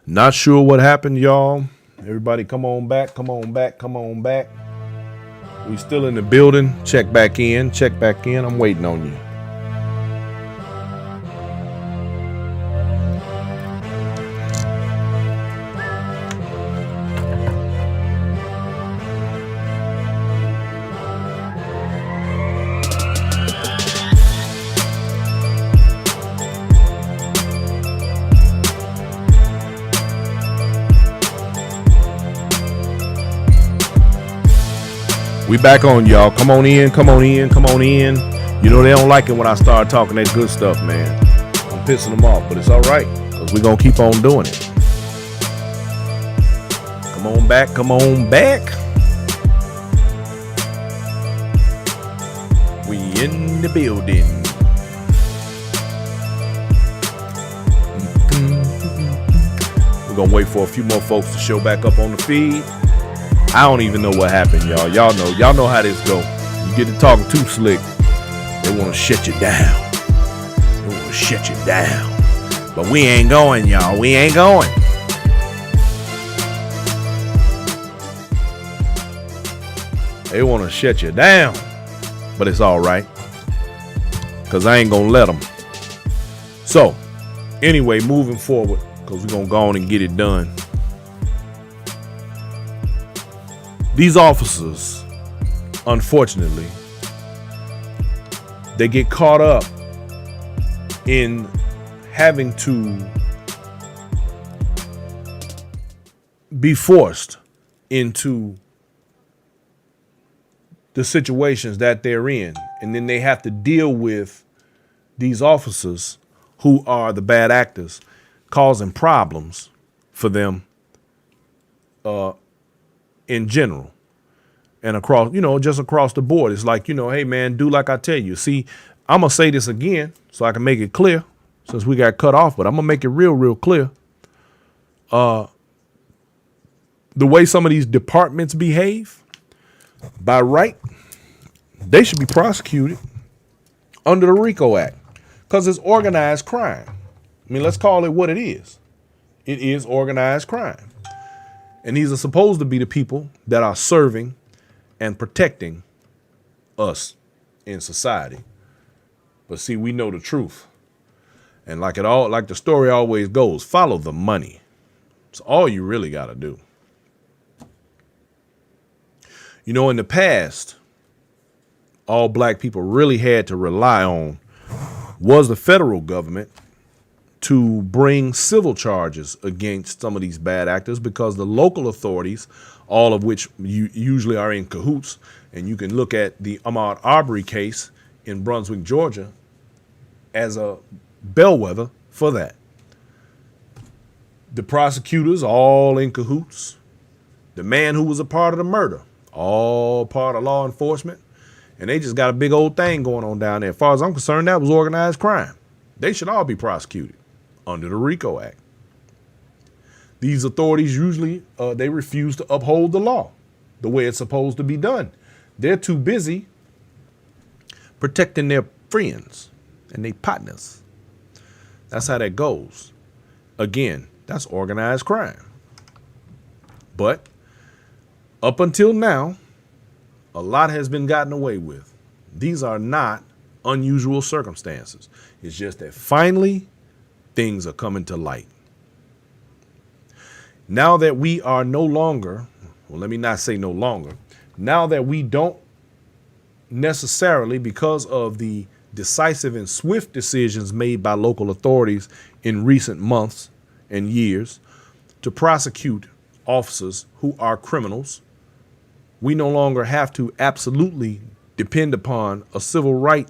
Not sure what happened, y'all. Everybody come on back, come on back, come on back. We still in the building. Check back in, check back in. I'm waiting on you. We back on, y'all. Come on in, come on in, come on in. You know they don't like it when I start talking that good stuff, man. I'm pissing them off, but it's all right, because we're going to keep on doing it. Come on back, come on back. We in the building. We're going to wait for a few more folks to show back up on the feed. I don't even know what happened, y'all. Y'all know how this go. You get to talking too slick, they want to shut you down. They want to shut you down. But we ain't going, y'all. We ain't going. They want to shut you down. But it's all right, because I ain't going to let them. So, anyway, moving forward, because we're going to go on and get it done. These officers, unfortunately, they get caught up in having to be forced into the situations that they're in. And then they have to deal with these officers who are the bad actors, causing problems for them in general and across, just across the board. It's like, hey, man, do like I tell you. See, I'm going to say this again so I can make it clear, since we got cut off, but I'm going to make it real clear. The way some of these departments behave, by right, they should be prosecuted under the RICO Act, because it's organized crime. I mean, let's call it what it is. It is organized crime. And these are supposed to be the people that are serving and protecting us in society. But see, we know the truth. And like the story always goes, follow the money. It's all you really got to do. In the past, all black people really had to rely on was the federal government to bring civil charges against some of these bad actors, because the local authorities, all of which usually are in cahoots, and you can look at the Ahmaud Arbery case in Brunswick, Georgia, as a bellwether for that. The prosecutors all in cahoots. The man who was a part of the murder, all part of law enforcement, and they just got a big old thing going on down there. As far as I'm concerned, that was organized crime. They should all be prosecuted under the RICO Act. These authorities usually, they refuse to uphold the law the way it's supposed to be done. They're too busy protecting their friends and their partners. That's how that goes. Again, that's organized crime. But up until now, a lot has been gotten away with. These are not unusual circumstances. It's just that finally things are coming to light. Now that we are no longer, well, let me not say no longer, now that we don't necessarily, because of the decisive and swift decisions made by local authorities in recent months and years to prosecute officers who are criminals, we no longer have to absolutely depend upon a civil right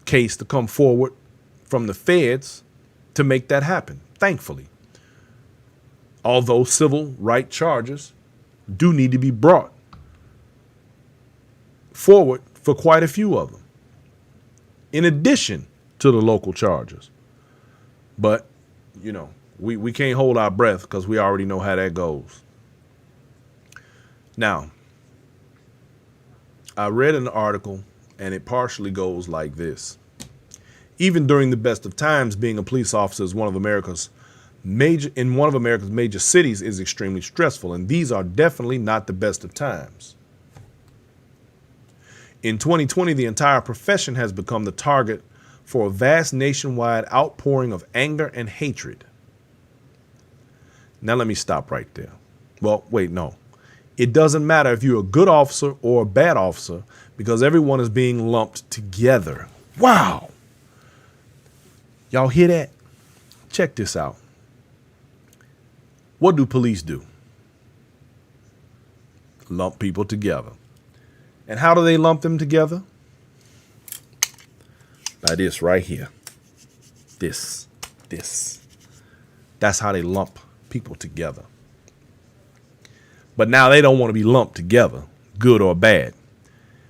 case to come forward from the feds to make that happen, thankfully. Although civil right charges do need to be brought forward for quite a few of them, in addition to the local charges. But, we can't hold our breath, because we already know how that goes. Now, I read an article, and it partially goes like this. Even during the best of times, being a police officer is one of America's in one of America's major cities is extremely stressful, and these are definitely not the best of times. In 2020, the entire profession has become the target for a vast nationwide outpouring of anger and hatred. Now let me stop right there. Well, wait, no. It doesn't matter if you're a good officer or a bad officer because everyone is being lumped together. Wow. Y'all hear that? Check this out. What do police do? Lump people together. And how do they lump them together? By this right here. This. That's how they lump people together. But now they don't want to be lumped together, good or bad.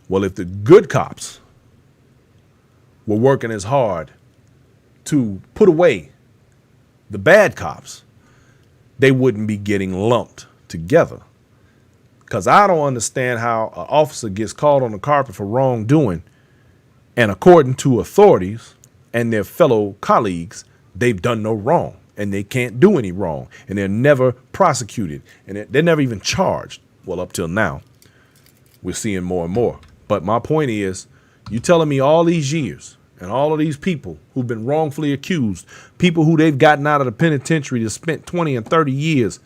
Well, if the good cops were working as hard to put away the bad cops, they wouldn't be getting lumped together. Because I don't understand how an officer gets called on the carpet for wrongdoing, and according to authorities and their fellow colleagues, they've done no wrong and they can't do any wrong, and they're never prosecuted, and they're never even charged. Well, up till now, we're seeing more and more. But my point is, you telling me all these years and all of these people who've been wrongfully accused, people who they've gotten out of the penitentiary to spent 20 and 30 years.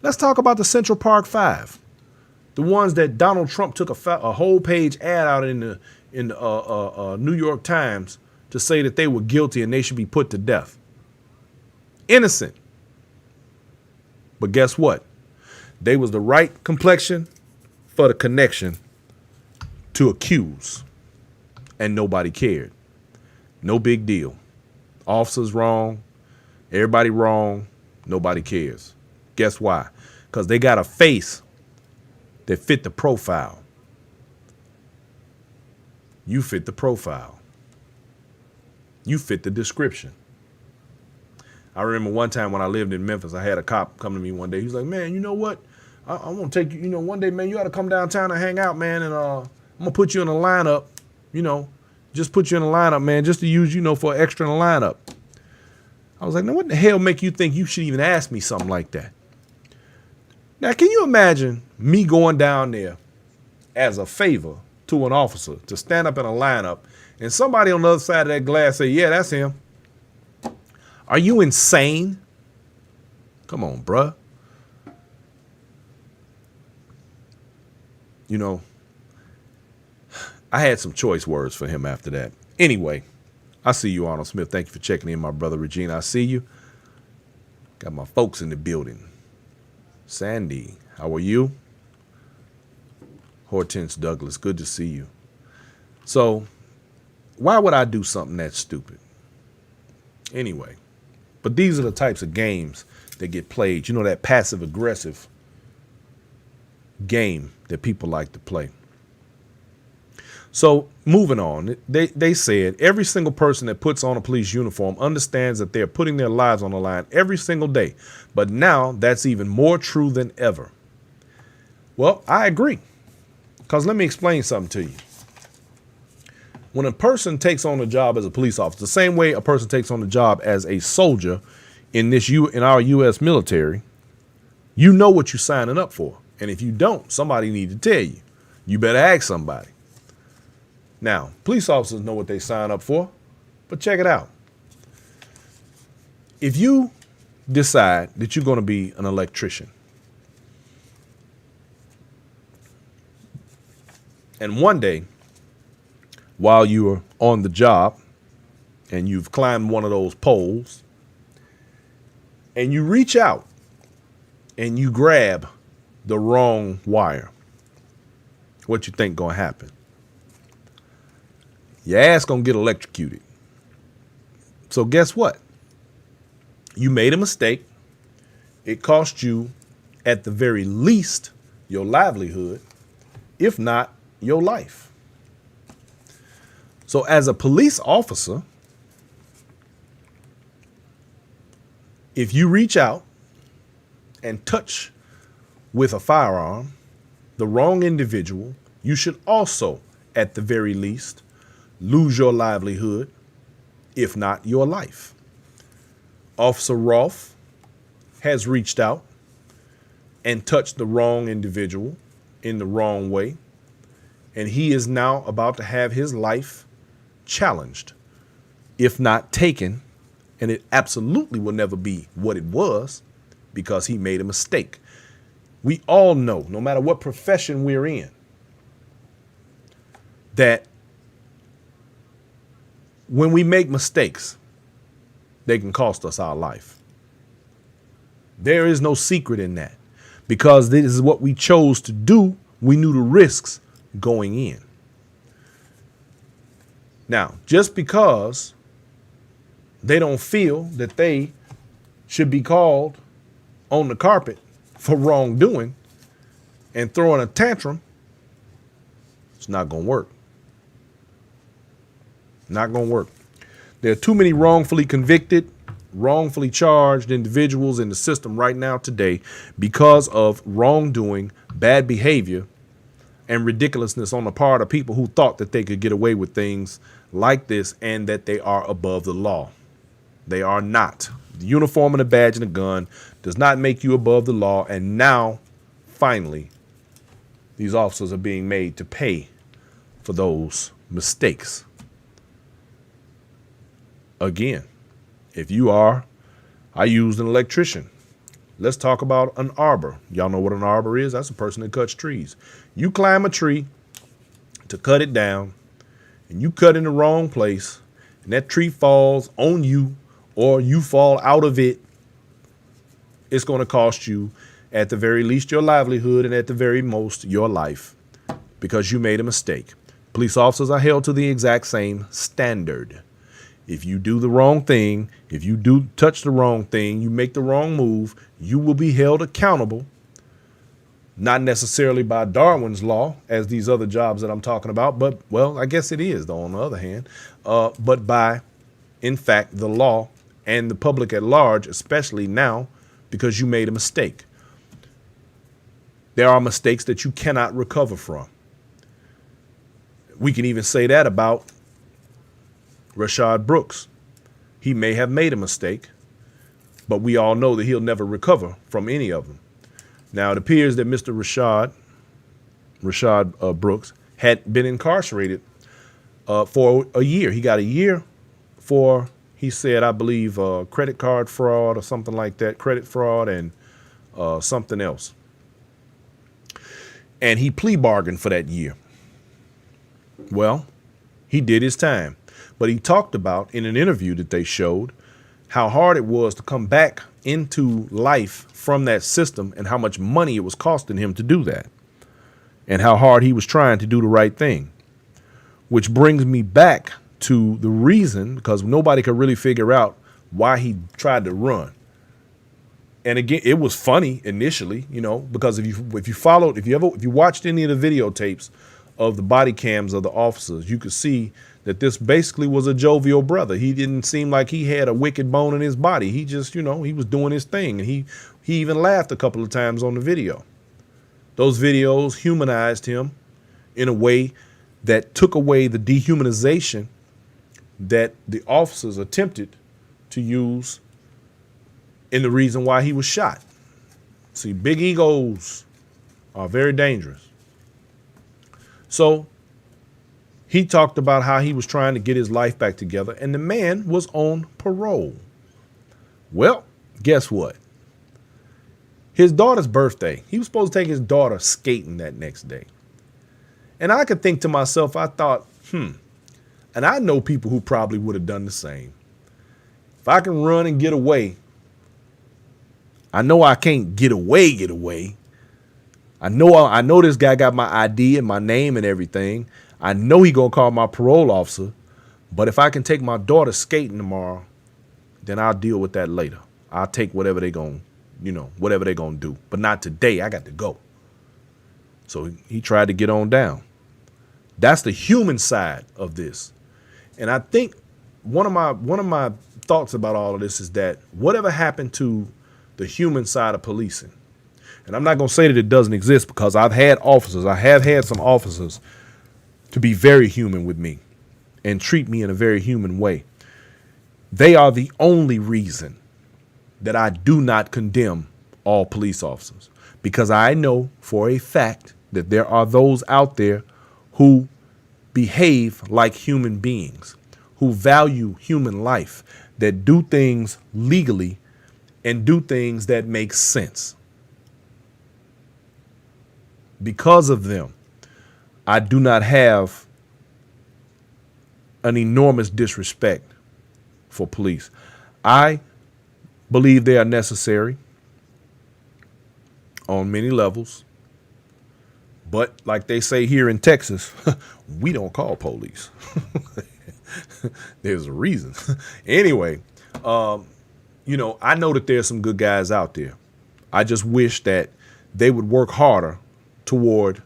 Let's talk about the Central Park Five, the ones that Donald Trump took a whole page ad out in the New York Times to say that they were guilty and they should be put to death. Innocent. But guess what? They was the right complexion for the connection to accuse, and nobody cared. No big deal. Officers wrong, everybody wrong, nobody cares. Guess why? Because they got a face that fit the profile. You fit the profile. You fit the description. I remember one time when I lived in Memphis, I had a cop come to me one day. He's like, man, you know what? I want to take you, one day, man, you got to come downtown and hang out, man. And I'm going to put you in a lineup, just put you in a lineup, man, just to use, for an extra in a lineup. I was like, now what the hell make you think you should even ask me something like that? Now, can you imagine me going down there as a favor to an officer to stand up in a lineup and somebody on the other side of that glass say, yeah, that's him? Are you insane? Come on, bruh. I had some choice words for him after that. Anyway, I see you, Arnold Smith. Thank you for checking in, my brother Regina. I see you. Got my folks in the building. Sandy, how are you? Hortense Douglas, good to see you. So, why would I do something that stupid? Anyway, but these are the types of games that get played. That passive-aggressive game that people like to play. So, moving on, they said every single person that puts on a police uniform understands that they're putting their lives on the line every single day. But now that's even more true than ever. Well, I agree. Because let me explain something to you. When a person takes on a job as a police officer, the same way a person takes on a job as a soldier in our U.S. military, you know what you're signing up for. And if you don't, somebody need to tell you. You better ask somebody. Now, police officers know what they sign up for, but check it out. If you decide that you're going to be an electrician, and one day, while you're on the job and you've climbed one of those poles and you reach out and you grab the wrong wire, what you think gonna happen? Your ass gonna get electrocuted. So guess what? You made a mistake. It cost you, at the very least, your livelihood, if not your life. So as a police officer, if you reach out and touch with a firearm the wrong individual, you should also, at the very least, lose your livelihood, if not your life. Officer Rolfe has reached out and touched the wrong individual in the wrong way. And he is now about to have his life challenged, if not taken. And it absolutely will never be what it was because he made a mistake. We all know, no matter what profession we're in, that when we make mistakes, they can cost us our life. There is no secret in that because this is what we chose to do. We knew the risks going in. Now, just because they don't feel that they should be called on the carpet for wrongdoing and throwing a tantrum, it's not going to work. Not going to work. There are too many wrongfully convicted, wrongfully charged individuals in the system right now today because of wrongdoing, bad behavior, and ridiculousness on the part of people who thought that they could get away with things like this and that they are above the law. They are not. The uniform and a badge and a gun does not make you above the law. And now, finally, these officers are being made to pay for those mistakes. Again, if you are, I used an electrician. Let's talk about an arbor. Y'all know what an arbor is? That's a person that cuts trees. You climb a tree to cut it down, and you cut in the wrong place, and that tree falls on you, or you fall out of it. It's going to cost you, at the very least, your livelihood, and at the very most, your life, because you made a mistake. Police officers are held to the exact same standard. If you do the wrong thing, if you do touch the wrong thing, you make the wrong move, you will be held accountable, not necessarily by Darwin's law, as these other jobs that I'm talking about, but, well, I guess it is, though, on the other hand, but by, in fact, the law and the public at large, especially now, because you made a mistake. There are mistakes that you cannot recover from. We can even say that about Rayshard Brooks. He may have made a mistake, but we all know that he'll never recover from any of them. Now, it appears that Mr. Rayshard Brooks had been incarcerated for a year. He got a year for, he said, I believe, credit card fraud or something like that, credit fraud and something else. And he plea bargained for that year. Well, he did his time. But he talked about in an interview that they showed how hard it was to come back into life from that system and how much money it was costing him to do that and how hard he was trying to do the right thing, which brings me back to the reason, because nobody could really figure out why he tried to run. And again, it was funny initially, you know, because if you watched any of the videotapes of the body cams of the officers, you could see that this basically was a jovial brother. He didn't seem like he had a wicked bone in his body. He just, you know, he was doing his thing. And he even laughed a couple of times on the video. Those videos humanized him in a way that took away the dehumanization that the officers attempted to use in the reason why he was shot. See, big egos are very dangerous. So he talked about how he was trying to get his life back together, and the man was on parole. Well, guess what? His daughter's birthday, he was supposed to take his daughter skating that next day. And I could think to myself, I thought, and I know people who probably would have done the same. If I can run and get away, I know I can't get away. I know this guy got my ID and my name and everything. I know he gonna call my parole officer, but if I can take my daughter skating tomorrow, then I'll deal with that later. I'll take whatever they gonna do, but not today. I got to go. So he tried to get on down. That's the human side of this. And I think one of my thoughts about all of this is that whatever happened to the human side of policing, and I'm not gonna say that it doesn't exist, because I have had some officers to be very human with me and treat me in a very human way. They are the only reason that I do not condemn all police officers, because I know for a fact that there are those out there who behave like human beings, who value human life, that do things legally and do things that make sense. Because of them, I do not have an enormous disrespect for police. I believe they are necessary on many levels. But like they say here in Texas, we don't call police. There's a reason. Anyway, I know that there's some good guys out there. I just wish that they would work harder toward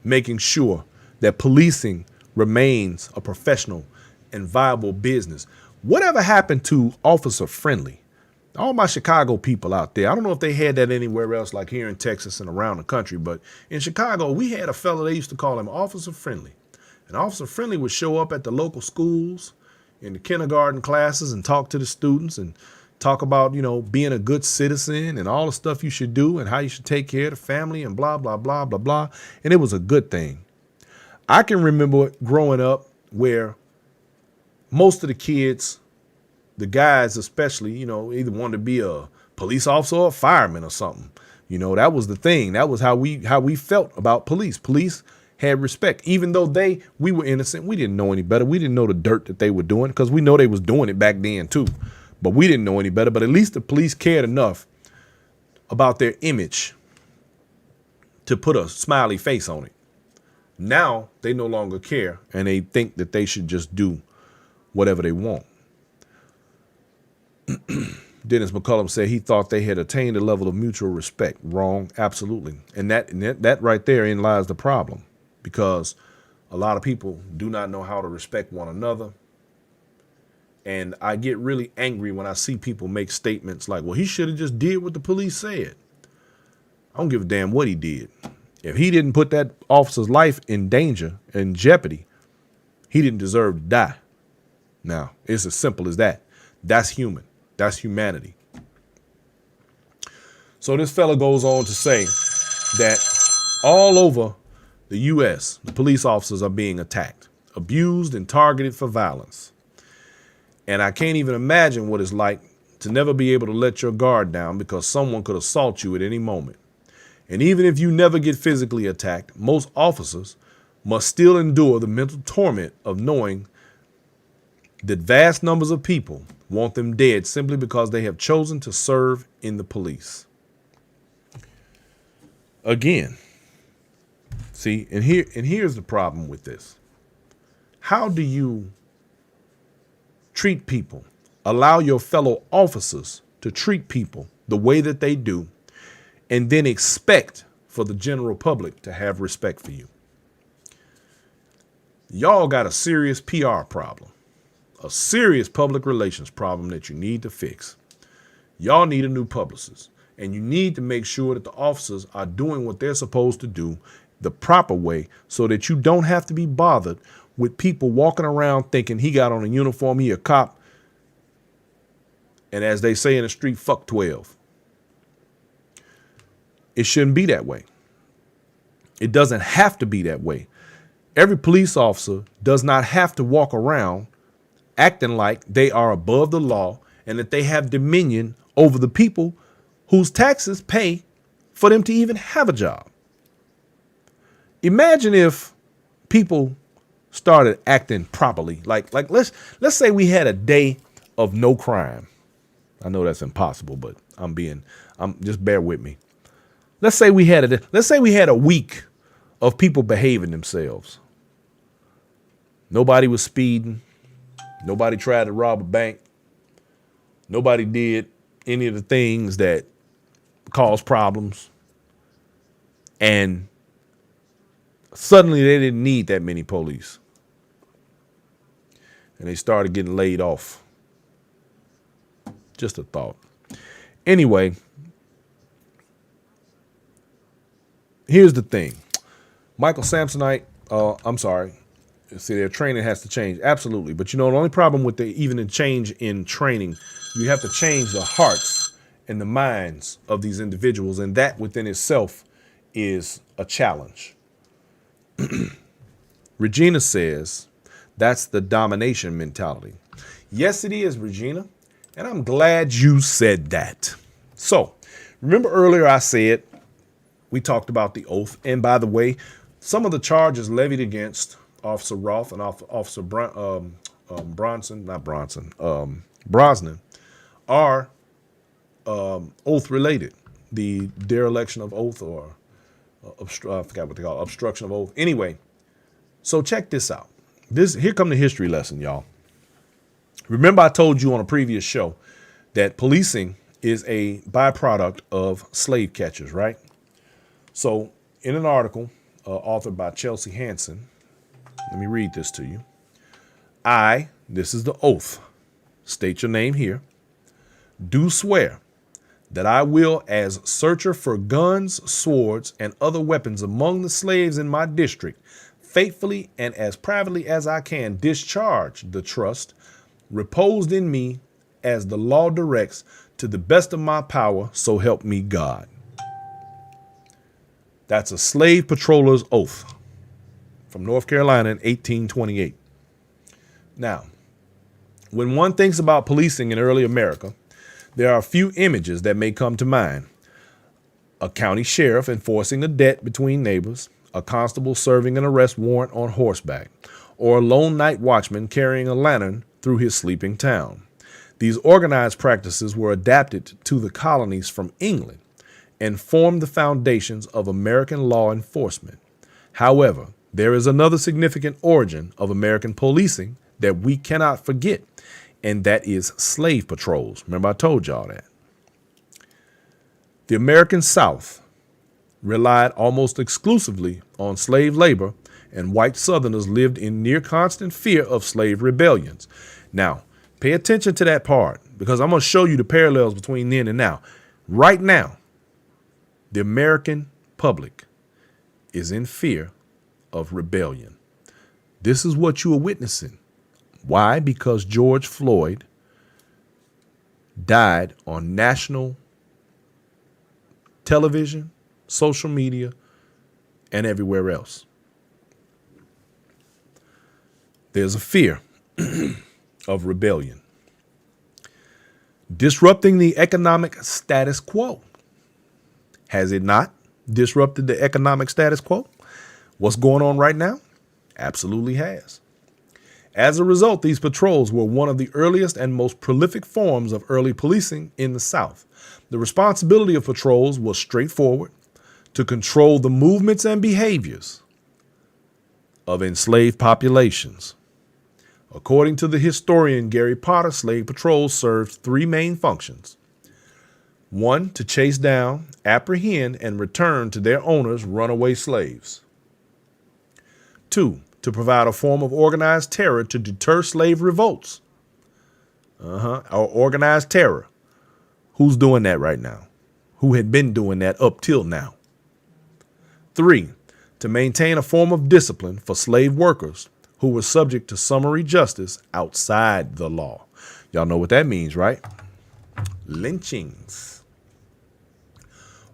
making sure that policing remains a professional and viable business. Whatever happened to officer friendly? All my Chicago people out there, I don't know if they had that anywhere else, like here in Texas and around the country, but in Chicago, we had a fellow, they used to call him Officer Friendly. And Officer Friendly would show up at the local schools in the kindergarten classes and talk to the students and talk about, being a good citizen and all the stuff you should do and how you should take care of the family and blah, blah, blah, blah, blah. And it was a good thing. I can remember growing up where most of the kids, the guys especially, either wanted to be a police officer or a fireman or something. That was the thing. That was how we felt about police. Police had respect, even though we were innocent. We didn't know any better. We didn't know the dirt that they were doing, because we know they was doing it back then too. But we didn't know any better. But at least the police cared enough about their image to put a smiley face on it. Now they no longer care, and they think that they should just do whatever they want. Dennis McCullum said he thought they had attained a level of mutual respect. Wrong, absolutely. And that right therein lies the problem, because a lot of people do not know how to respect one another. And I get really angry when I see people make statements like, well, he should have just did what the police said. I don't give a damn what he did. If he didn't put that officer's life in danger, in jeopardy, he didn't deserve to die. Now, it's as simple as that. That's human. That's humanity. So this fella goes on to say that all over the U.S., the police officers are being attacked, abused, and targeted for violence. And I can't even imagine what it's like to never be able to let your guard down because someone could assault you at any moment. And even if you never get physically attacked, most officers must still endure the mental torment of knowing that vast numbers of people want them dead simply because they have chosen to serve in the police. Again, see, and here's the problem with this. How do you treat people, allow your fellow officers to treat people the way that they do, and then expect for the general public to have respect for you? Y'all got a serious PR problem, a serious public relations problem that you need to fix. Y'all need a new publicist, and you need to make sure that the officers are doing what they're supposed to do the proper way, so that you don't have to be bothered with people walking around thinking he got on a uniform, he a cop, and as they say in the street, fuck 12. It shouldn't be that way. It doesn't have to be that way. Every police officer does not have to walk around acting like they are above the law and that they have dominion over the people whose taxes pay for them to even have a job. Imagine if people started acting properly. Like let's say we had a day of no crime. I know that's impossible, but I'm just bear with me. Let's say we had a week of people behaving themselves. Nobody was speeding. Nobody tried to rob a bank. Nobody did any of the things that cause problems. And suddenly they didn't need that many police. And they started getting laid off. Just a thought. Anyway, here's the thing. Michael Samsonite, See, their training has to change. Absolutely. But the only problem with even the change in training, you have to change the hearts and the minds of these individuals. And that within itself is a challenge. Regina says that's the domination mentality. Yes, it is, Regina. And I'm glad you said that. So remember earlier I said we talked about the oath. And by the way, some of the charges levied against Officer Roth and Officer Brosnan are oath related. The dereliction of oath or I forgot what they call it, obstruction of oath. Anyway, so check this out. Here come the history lesson, y'all. Remember I told you on a previous show that policing is a byproduct of slave catchers, right? So in an article authored by Chelsea Hansen, let me read this to you. This is the oath, state your name here, do swear that I will, as searcher for guns, swords, and other weapons among the slaves in my district, faithfully and as privately as I can discharge the trust reposed in me as the law directs to the best of my power, so help me God. That's a slave patroller's oath from North Carolina in 1828. Now, when one thinks about policing in early America, there are a few images that may come to mind. A county sheriff enforcing a debt between neighbors, a constable serving an arrest warrant on horseback, or a lone night watchman carrying a lantern through his sleeping town. These organized practices were adapted to the colonies from England and formed the foundations of American law enforcement. However, there is another significant origin of American policing that we cannot forget, and that is slave patrols. Remember, I told y'all that. The American South relied almost exclusively on slave labor, and white Southerners lived in near constant fear of slave rebellions. Now, pay attention to that part, because I'm going to show you the parallels between then and now. Right now, the American public is in fear of rebellion. This is what you are witnessing. Why? Because George Floyd died on national television, social media, and everywhere else. There's a fear of rebellion. Disrupting the economic status quo. Has it not disrupted the economic status quo? What's going on right now? Absolutely has. As a result, these patrols were one of the earliest and most prolific forms of early policing in the South. The responsibility of patrols was straightforward: to control the movements and behaviors of enslaved populations. According to the historian Gary Potter, slave patrols served three main functions. One, to chase down, apprehend, and return to their owners runaway slaves. Two, to provide a form of organized terror to deter slave revolts. Or organized terror. Who's doing that right now? Who had been doing that up till now? Three, to maintain a form of discipline for slave workers who were subject to summary justice outside the law. Y'all know what that means, right? Lynchings.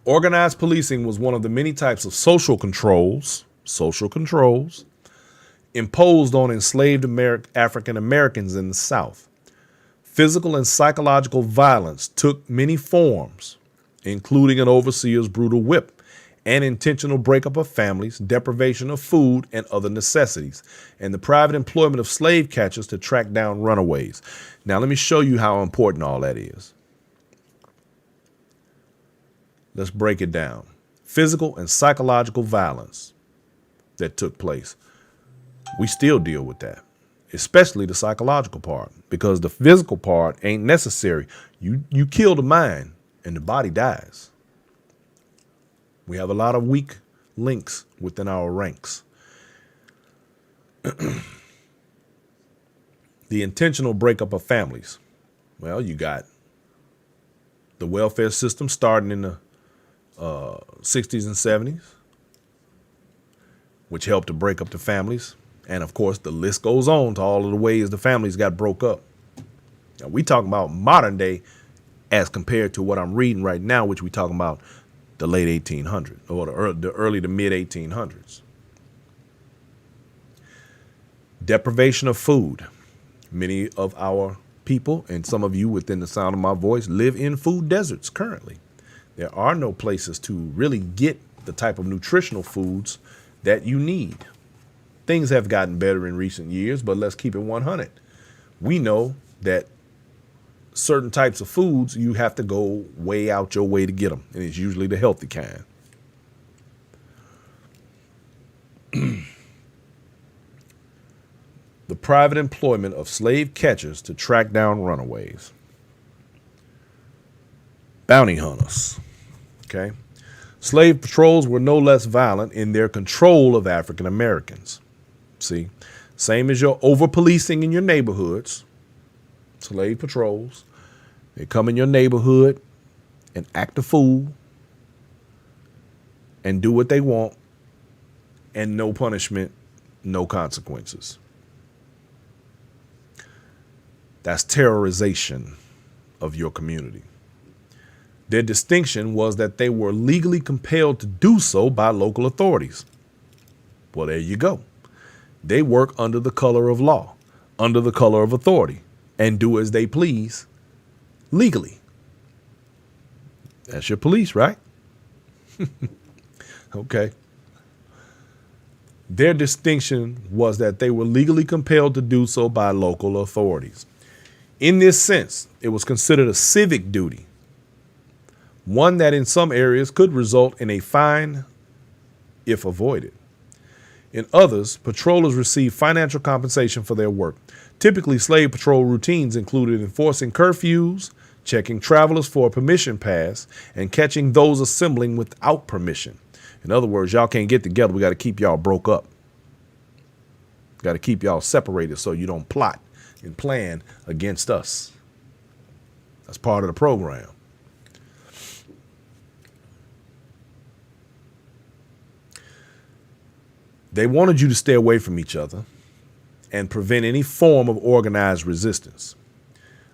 Organized policing was one of the many types of social controls imposed on enslaved African Americans in the South. Physical and psychological violence took many forms, including an overseer's brutal whip, and intentional breakup of families, deprivation of food and other necessities, and the private employment of slave catchers to track down runaways. Now, let me show you how important all that is. Let's break it down. Physical and psychological violence that took place. We still deal with that, especially the psychological part, because the physical part ain't necessary. You kill the mind and the body dies. We have a lot of weak links within our ranks. The intentional breakup of families. Well, you got the welfare system starting in the 60s and 70s, which helped to break up the families. And of course, the list goes on to all of the ways the families got broke up. Now, we talking about modern day as compared to what I'm reading right now, which we talking about the late 1800s or the early to mid 1800s. Deprivation of food. Many of our people, and some of you within the sound of my voice, live in food deserts currently. There are no places to really get the type of nutritional foods that you need. Things have gotten better in recent years, but let's keep it 100. We know that certain types of foods, you have to go way out your way to get them, and it's usually the healthy kind. The private employment of slave catchers to track down runaways. Bounty hunters. Okay. Slave patrols were no less violent in their control of African Americans. See, same as your over-policing in your neighborhoods. Slave patrols, they come in your neighborhood and act a fool and do what they want, and no punishment, no consequences. That's terrorization of your community. Their distinction was that they were legally compelled to do so by local authorities. Well, there you go. They work under the color of law, under the color of authority, and do as they please legally. That's your police, right? Okay. Their distinction was that they were legally compelled to do so by local authorities. In this sense, it was considered a civic duty, one that in some areas could result in a fine if avoided. In others, patrollers received financial compensation for their work. Typically, slave patrol routines included enforcing curfews, checking travelers for a permission pass, and catching those assembling without permission. In other words, y'all can't get together. We got to keep y'all broke up. Got to keep y'all separated so you don't plot and plan against us. That's part of the program. They wanted you to stay away from each other and prevent any form of organized resistance.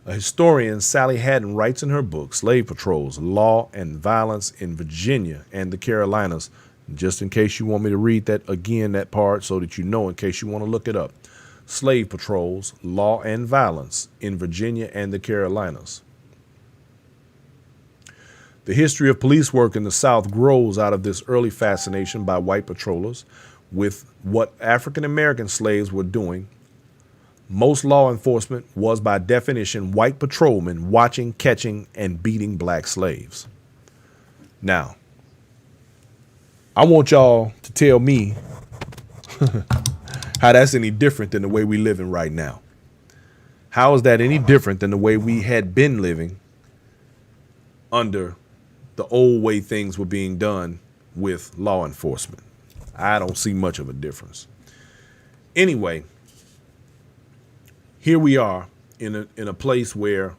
A historian, Sally Haddon, writes in her book, Slave Patrols, Law and Violence in Virginia and the Carolinas, just in case you want me to read that again, that part, so that you know in case you want to look it up. Slave Patrols, Law and Violence in Virginia and the Carolinas. The history of police work in the South grows out of this early fascination by white patrollers with what African American slaves were doing. Most law enforcement was by definition white patrolmen watching, catching, and beating black slaves. Now, I want y'all to tell me how that's any different than the way we living right now. How is that any different than the way we had been living under the old way things were being done with law enforcement? I don't see much of a difference. Anyway, here we are in a place where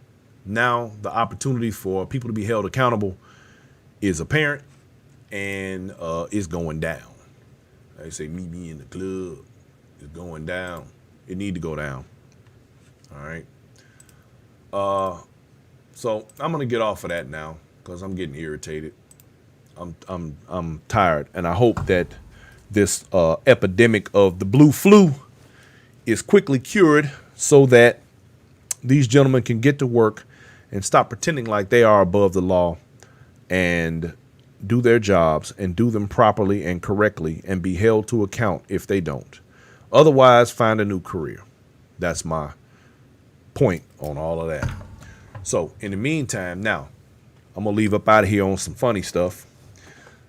now the opportunity for people to be held accountable is apparent and is going down. They say meet me in the club. It's going down. It need to go down. All right. So I'm gonna get off of that now because I'm getting irritated. I'm tired, and I hope that this epidemic of the blue flu is quickly cured so that these gentlemen can get to work and stop pretending like they are above the law and do their jobs and do them properly and correctly and be held to account if they don't. Otherwise, find a new career. That's my point on all of that. So in the meantime, now I'm going to leave up out of here on some funny stuff.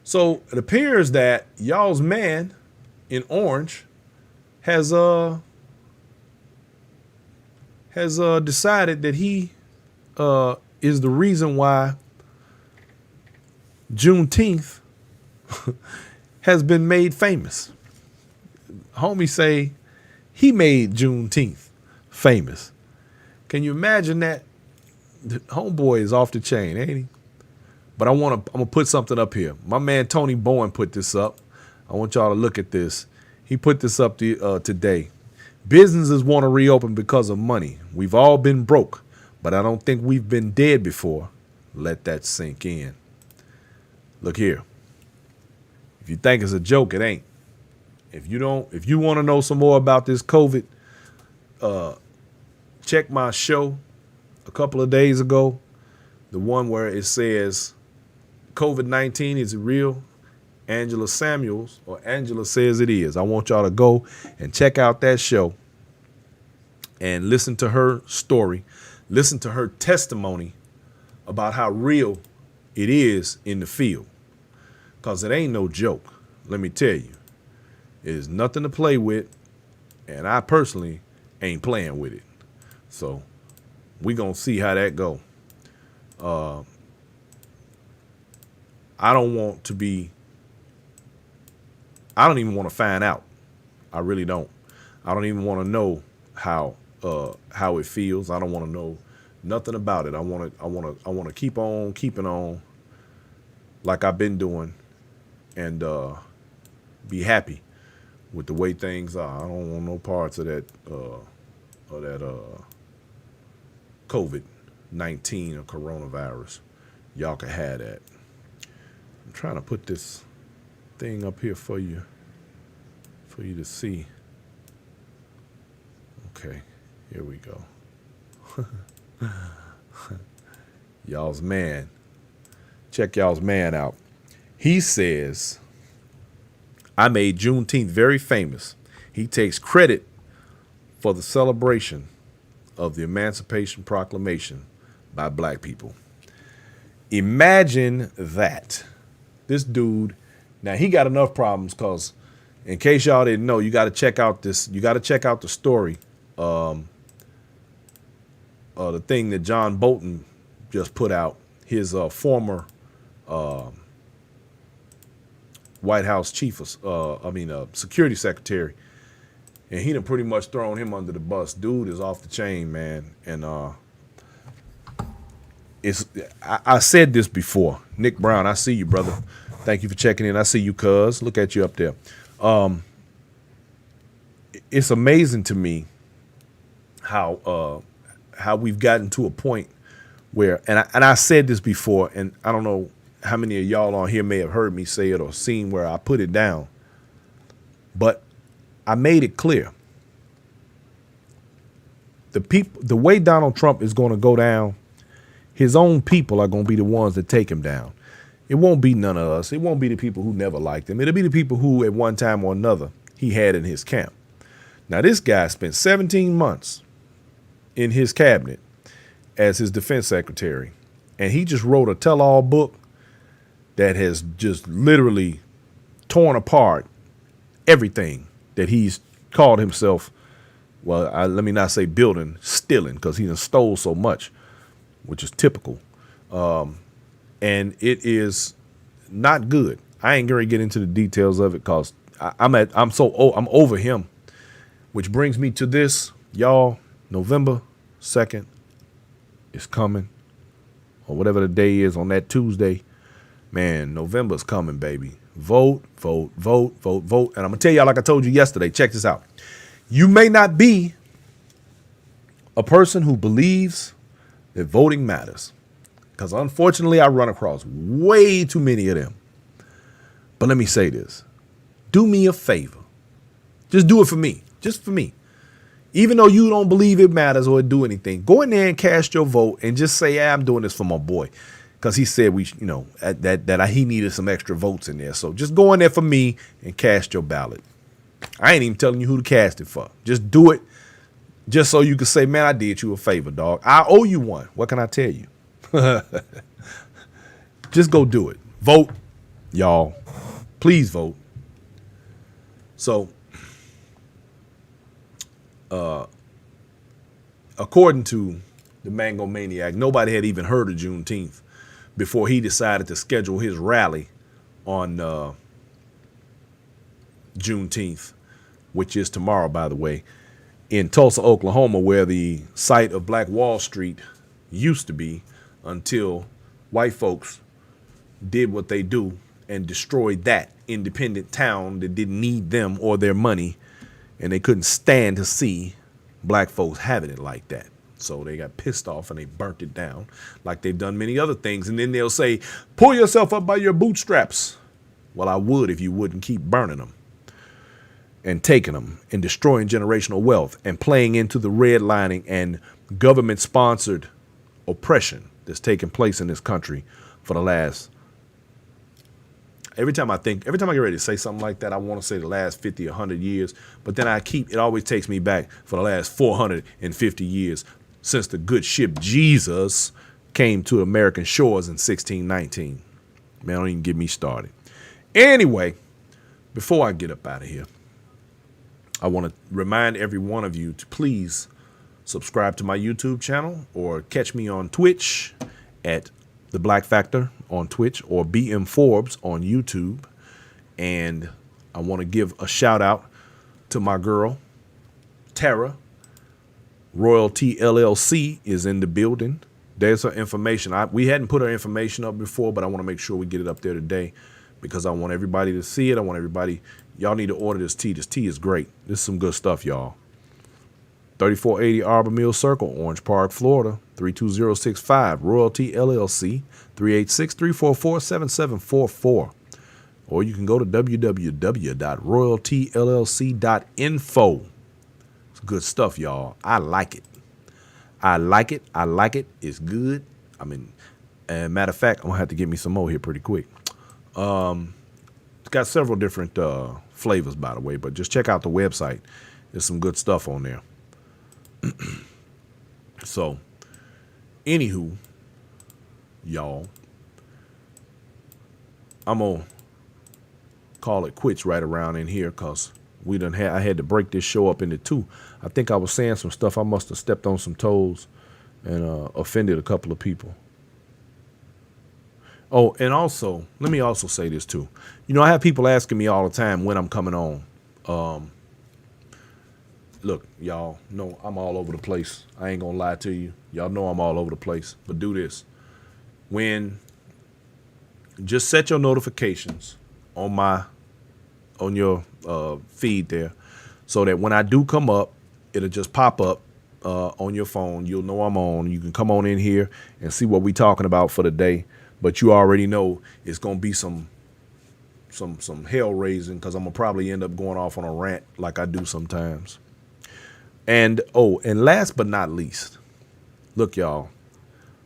So it appears that y'all's man in orange has decided that he is the reason why Juneteenth has been made famous. Homie say he made Juneteenth famous. Can you imagine that? The homeboy is off the chain, ain't he? But I'm gonna put something up here. My man Tony Bowen put this up. I want y'all to look at this. He put this up today. Businesses want to reopen because of money. We've all been broke, but I don't think we've been dead before. Let that sink in. Look here. If you think it's a joke, it ain't. If you want to know some more about this COVID, check my show a couple of days ago. The one where it says COVID-19 is real. Angela Samuels, or Angela says it is. I want y'all to go and check out that show and listen to her story, listen to her testimony about how real it is in the field. Because it ain't no joke, let me tell you. It is nothing to play with, and I personally ain't playing with it. So we gonna see how that go. I don't even want to find out. I really don't. I don't even want to know how it feels. I don't want to know nothing about it. I want to keep on keeping on like I've been doing, and be happy with the way things are. I don't want no parts of that COVID-19 or coronavirus. Y'all can have that. I'm trying to put this thing up here for you to see. Okay, here we go. Y'all's man. Check y'all's man out. He says, I made Juneteenth very famous. He takes credit for the celebration of the Emancipation Proclamation by black people. Imagine that. This dude, now he got enough problems because, in case y'all didn't know, you got to check out the story, the thing that John Bolton just put out, his former White House security secretary, and he done pretty much thrown him under the bus. Dude is off the chain, man, and I said this before. Nick Brown, I see you, brother. Thank you for checking in. I see you, cuz. Look at you up there. It's amazing to me how we've gotten to a point where, and I said this before, and I don't know how many of y'all on here may have heard me say it or seen where I put it down, but I made it clear. The way Donald Trump is going to go down, his own people are going to be the ones that take him down. It won't be none of us. It won't be the people who never liked him. It'll be the people who at one time or another he had in his camp. Now, this guy spent 17 months in his cabinet as his defense secretary, and he just wrote a tell-all book that has just literally torn apart everything that he's called himself. Well, let me not say building, stealing, because he done stole so much, which is typical. And it is not good. I ain't going to get into the details of it because I'm over him, which brings me to this, y'all. November 2nd is coming, or whatever the day is on that Tuesday. Man, November's coming, baby. Vote, vote, vote, vote, vote. And I'm going to tell y'all, like I told you yesterday, check this out. You may not be a person who believes that voting matters, because unfortunately I run across way too many of them. But let me say this. Do me a favor. Just do it for me. Just for me. Even though you don't believe it matters or do anything, go in there and cast your vote and just say, yeah, I'm doing this for my boy. Because he said he needed some extra votes in there. So just go in there for me and cast your ballot. I ain't even telling you who to cast it for. Just do it just so you can say, man, I did you a favor, dog. I owe you one. What can I tell you? Just go do it. Vote, y'all. Please vote. So, according to the Mango Maniac, nobody had even heard of Juneteenth before he decided to schedule his rally on Juneteenth, which is tomorrow, by the way, in Tulsa, Oklahoma, where the site of Black Wall Street used to be until white folks did what they do and destroyed that independent town that didn't need them or their money, and they couldn't stand to see black folks having it like that. So they got pissed off and they burnt it down like they've done many other things. And then they'll say, pull yourself up by your bootstraps. Well, I would if you wouldn't keep burning them and taking them and destroying generational wealth and playing into the redlining and government-sponsored oppression that's taken place in this country for the last. Every time I get ready to say something like that, I want to say the last 50 or 100 years, but then it always takes me back for the last 450 years since the good ship Jesus came to American shores in 1619. Man, don't even get me started. Anyway, before I get up out of here, I want to remind every one of you to please subscribe to my YouTube channel or catch me on Twitch at The Black Factor on Twitch or BM Forbes on YouTube. And I want to give a shout out to my girl, Tara. Royalty LLC is in the building. There's her information. We hadn't put her information up before, but I want to make sure we get it up there today because I want everybody to see it. I want everybody, y'all need to order this tea. This tea is great. This is some good stuff, y'all. 3480 Arbor Mill Circle, Orange Park, Florida, 32065. Royalty LLC, 386-344-7744. Or you can go to www.royaltyllc.info. It's good stuff, y'all. I like it. I like it. It's good. I mean, matter of fact, I'm going to have to get me some more here pretty quick. It's got several different flavors, by the way, but just check out the website. There's some good stuff on there. So, anywho, y'all, I'm going to call it quits right around in here because I had to break this show up into two. I think I was saying some stuff. I must have stepped on some toes and offended a couple of people. Oh, and also, let me also say this too. You know, I have people asking me all the time when I'm coming on. Look, y'all know I'm all over the place. I ain't gonna lie to you. Y'all know I'm all over the place. But do this. Just set your notifications on your feed there so that when I do come up, it'll just pop up on your phone. You'll know I'm on. You can come on in here and see what we talking about for the day. But you already know it's gonna be some hell raising because I'm gonna probably end up going off on a rant like I do sometimes. And last but not least, look, y'all,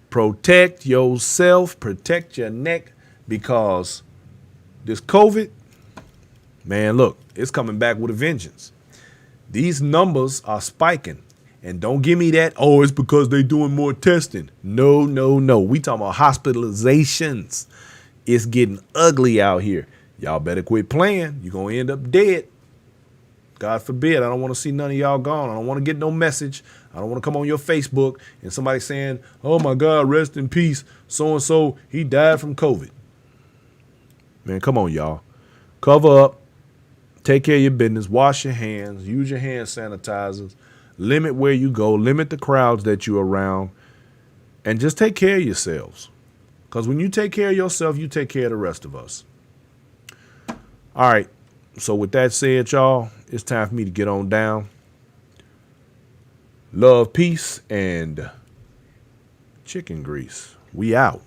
protect yourself, protect your neck, because this COVID, man, look, it's coming back with a vengeance. These numbers are spiking. And don't give me that, oh, it's because they doing more testing. No. We talking about hospitalizations. It's getting ugly out here. Y'all better quit playing. You're going to end up dead. God forbid. I don't want to see none of y'all gone. I don't want to get no message. I don't want to come on your Facebook and somebody saying, oh, my God, rest in peace. So-and-so, he died from COVID. Man, come on, y'all. Cover up. Take care of your business. Wash your hands. Use your hand sanitizers. Limit where you go. Limit the crowds that you're around. And just take care of yourselves. Because when you take care of yourself, you take care of the rest of us. All right. So with that said, y'all, it's time for me to get on down. Love, peace, and chicken grease. We out.